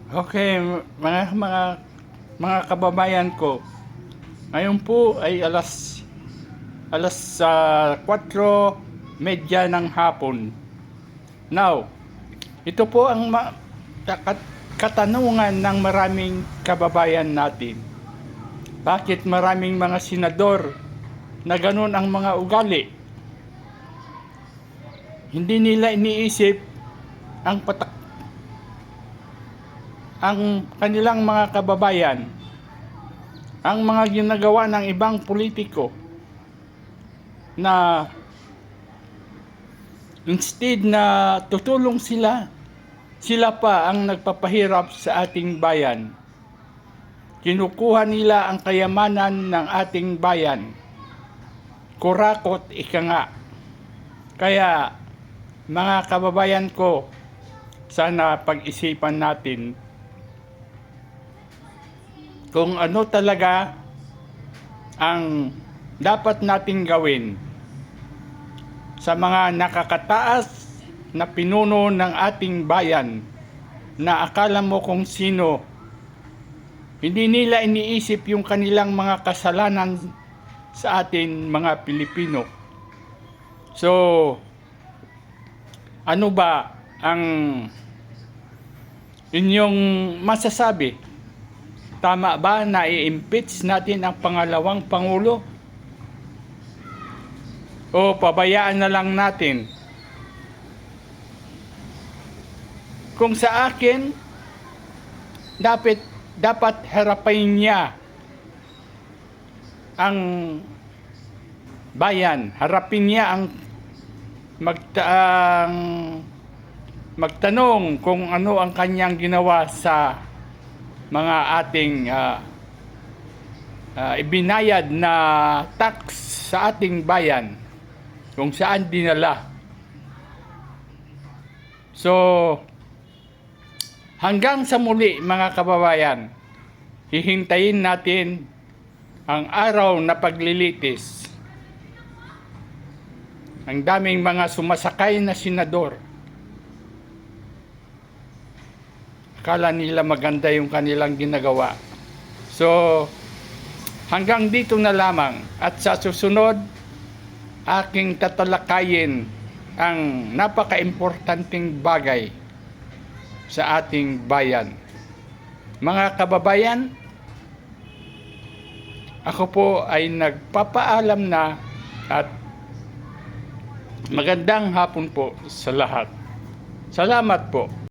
Okay, mga kababayan ko. Ngayon po ay alas 4:30 ng hapon. Now, ito po ang katanungan ng maraming kababayan natin. Bakit maraming mga senador na ganun ang mga ugali? Hindi nila iniisip ang kanilang mga kababayan, ang mga ginagawa ng ibang politiko na instead na tutulong sila pa ang nagpapahirap sa ating bayan. Kinukuha nila ang kayamanan ng ating bayan. Kurakot ika nga. Kaya mga kababayan ko, sana pag-isipan natin kung ano talaga ang dapat nating gawin sa mga nakakataas na pinuno ng ating bayan na akala mo kung sino. Hindi nila iniisip yung kanilang mga kasalanan sa atin mga Pilipino. So, ano ba ang inyong masasabi? Tama ba na i-impeach natin ang pangalawang Pangulo? O pabayaan na lang natin? Kung sa akin, dapat harapin niya ang bayan. Harapin niya ang magtanong kung ano ang kanyang ginawa sa mga ating ibinayad na tax sa ating bayan, kung saan dinala. So, hanggang sa muli mga kababayan, hihintayin natin ang araw na paglilitis. Ang daming mga sumasakay na senador. Akala nila maganda yung kanilang ginagawa. So, hanggang dito na lamang. At sa susunod, aking tatalakayin ang napaka-importanting bagay sa ating bayan. Mga kababayan, ako po ay nagpapaalam na at magandang hapon po sa lahat. Salamat po.